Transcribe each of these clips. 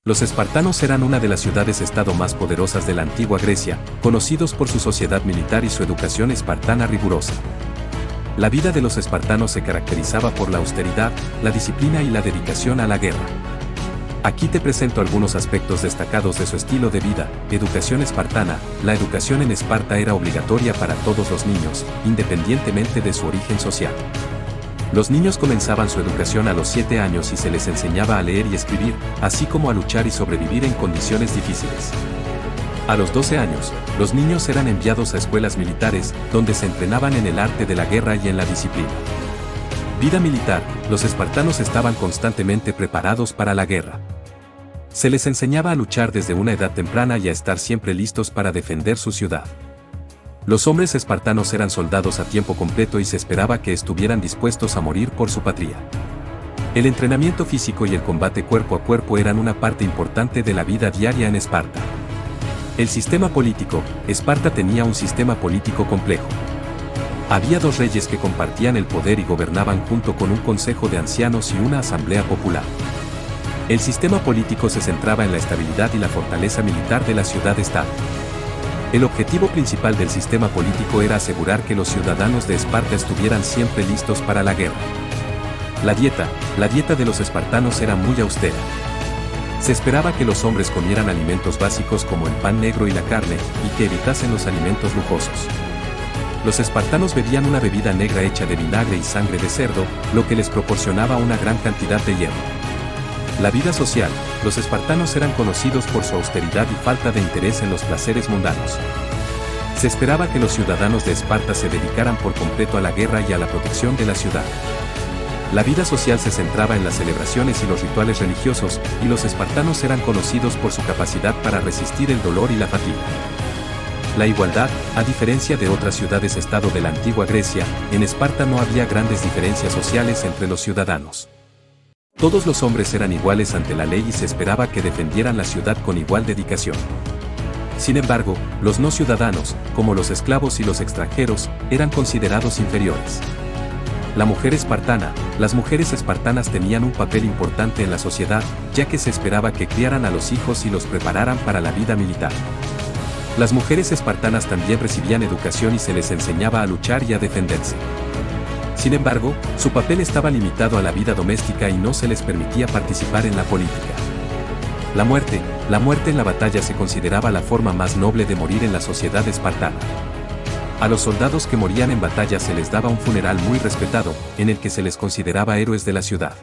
Los espartanos eran una de las ciudades-estado más poderosas de la antigua Grecia, conocidos por su sociedad militar y su educación espartana rigurosa. La vida de los espartanos se caracterizaba por la austeridad, la disciplina y la dedicación a la guerra. Aquí te presento algunos aspectos destacados de su estilo de vida. Educación espartana. La educación en Esparta era obligatoria para todos los niños, independientemente de su origen social. Los niños comenzaban su educación a los 7 años y se les enseñaba a leer y escribir, así como a luchar y sobrevivir en condiciones difíciles. A los 12 años, los niños eran enviados a escuelas militares, donde se entrenaban en el arte de la guerra y en la disciplina. Vida militar. Los espartanos estaban constantemente preparados para la guerra. Se les enseñaba a luchar desde una edad temprana y a estar siempre listos para defender su ciudad. Los hombres espartanos eran soldados a tiempo completo y se esperaba que estuvieran dispuestos a morir por su patria. El entrenamiento físico y el combate cuerpo a cuerpo eran una parte importante de la vida diaria en Esparta. El sistema político. Esparta tenía un sistema político complejo. Había 2 reyes que compartían el poder y gobernaban junto con un consejo de ancianos y una asamblea popular. El sistema político se centraba en la estabilidad y la fortaleza militar de la ciudad-estado. El objetivo principal del sistema político era asegurar que los ciudadanos de Esparta estuvieran siempre listos para la guerra. La dieta de los espartanos era muy austera. Se esperaba que los hombres comieran alimentos básicos como el pan negro y la carne, y que evitasen los alimentos lujosos. Los espartanos bebían una bebida negra hecha de vinagre y sangre de cerdo, lo que les proporcionaba una gran cantidad de hierro. La vida social. Los espartanos eran conocidos por su austeridad y falta de interés en los placeres mundanos. Se esperaba que los ciudadanos de Esparta se dedicaran por completo a la guerra y a la protección de la ciudad. La vida social se centraba en las celebraciones y los rituales religiosos, y los espartanos eran conocidos por su capacidad para resistir el dolor y la fatiga. La igualdad. A diferencia de otras ciudades-estado de la antigua Grecia, en Esparta no había grandes diferencias sociales entre los ciudadanos. Todos los hombres eran iguales ante la ley y se esperaba que defendieran la ciudad con igual dedicación. Sin embargo, los no ciudadanos, como los esclavos y los extranjeros, eran considerados inferiores. La mujer espartana. Las mujeres espartanas tenían un papel importante en la sociedad, ya que se esperaba que criaran a los hijos y los prepararan para la vida militar. Las mujeres espartanas también recibían educación y se les enseñaba a luchar y a defenderse. Sin embargo, su papel estaba limitado a la vida doméstica y no se les permitía participar en la política. La muerte en la batalla se consideraba la forma más noble de morir en la sociedad espartana. A los soldados que morían en batalla se les daba un funeral muy respetado, en el que se les consideraba héroes de la ciudad.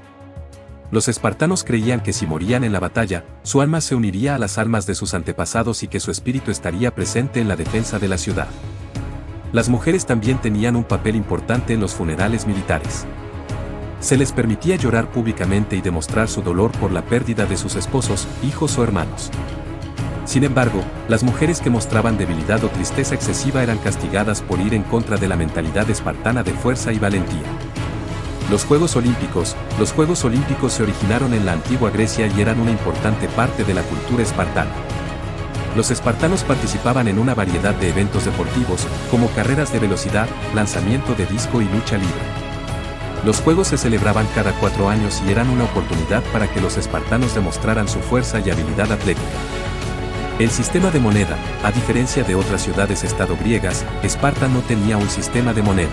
Los espartanos creían que si morían en la batalla, su alma se uniría a las almas de sus antepasados y que su espíritu estaría presente en la defensa de la ciudad. Las mujeres también tenían un papel importante en los funerales militares. Se les permitía llorar públicamente y demostrar su dolor por la pérdida de sus esposos, hijos o hermanos. Sin embargo, las mujeres que mostraban debilidad o tristeza excesiva eran castigadas por ir en contra de la mentalidad espartana de fuerza y valentía. Los Juegos Olímpicos. Los Juegos Olímpicos se originaron en la antigua Grecia y eran una importante parte de la cultura espartana. Los espartanos participaban en una variedad de eventos deportivos, como carreras de velocidad, lanzamiento de disco y lucha libre. Los juegos se celebraban cada 4 años y eran una oportunidad para que los espartanos demostraran su fuerza y habilidad atlética. El sistema de moneda. A diferencia de otras ciudades-estado griegas, Esparta no tenía un sistema de moneda.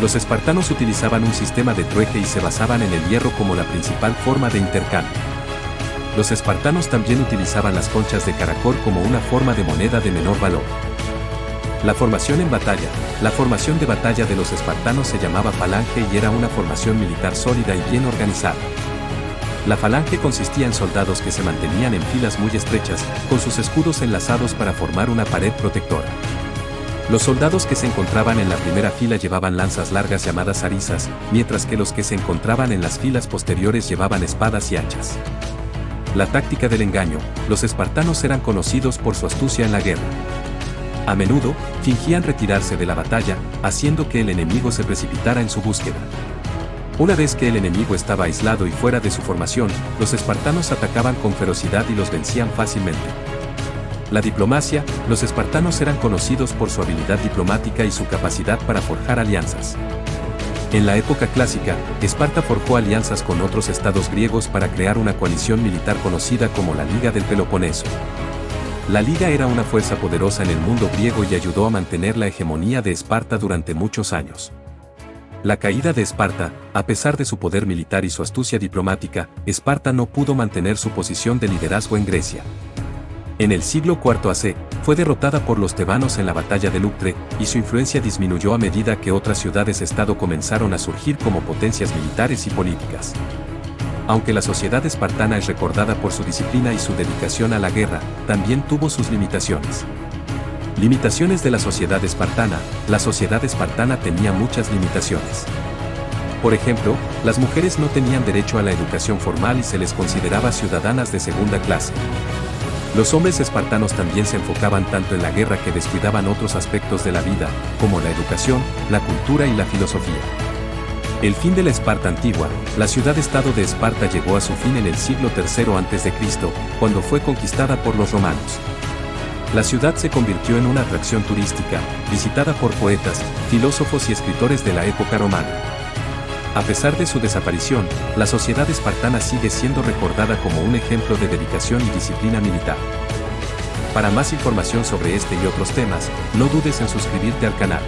Los espartanos utilizaban un sistema de trueque y se basaban en el hierro como la principal forma de intercambio. Los espartanos también utilizaban las conchas de caracol como una forma de moneda de menor valor. La formación en batalla. La formación de batalla de los espartanos se llamaba falange y era una formación militar sólida y bien organizada. La falange consistía en soldados que se mantenían en filas muy estrechas, con sus escudos enlazados para formar una pared protectora. Los soldados que se encontraban en la primera fila llevaban lanzas largas llamadas arisas, mientras que los que se encontraban en las filas posteriores llevaban espadas y hachas. La táctica del engaño. Los espartanos eran conocidos por su astucia en la guerra. A menudo, fingían retirarse de la batalla, haciendo que el enemigo se precipitara en su búsqueda. Una vez que el enemigo estaba aislado y fuera de su formación, los espartanos atacaban con ferocidad y los vencían fácilmente. La diplomacia. Los espartanos eran conocidos por su habilidad diplomática y su capacidad para forjar alianzas. En la época clásica, Esparta forjó alianzas con otros estados griegos para crear una coalición militar conocida como la Liga del Peloponeso. La Liga era una fuerza poderosa en el mundo griego y ayudó a mantener la hegemonía de Esparta durante muchos años. La caída de Esparta, a pesar de su poder militar y su astucia diplomática, Esparta no pudo mantener su posición de liderazgo en Grecia. En el siglo IV AC, fue derrotada por los tebanos en la batalla de Leuctre, y su influencia disminuyó a medida que otras ciudades-estado comenzaron a surgir como potencias militares y políticas. Aunque la sociedad espartana es recordada por su disciplina y su dedicación a la guerra, también tuvo sus limitaciones. Limitaciones de la sociedad espartana. La sociedad espartana tenía muchas limitaciones. Por ejemplo, las mujeres no tenían derecho a la educación formal y se les consideraba ciudadanas de segunda clase. Los hombres espartanos también se enfocaban tanto en la guerra que descuidaban otros aspectos de la vida, como la educación, la cultura y la filosofía. El fin de la Esparta antigua. La ciudad-estado de Esparta llegó a su fin en el siglo III a.C., cuando fue conquistada por los romanos. La ciudad se convirtió en una atracción turística, visitada por poetas, filósofos y escritores de la época romana. A pesar de su desaparición, la sociedad espartana sigue siendo recordada como un ejemplo de dedicación y disciplina militar. Para más información sobre este y otros temas, no dudes en suscribirte al canal.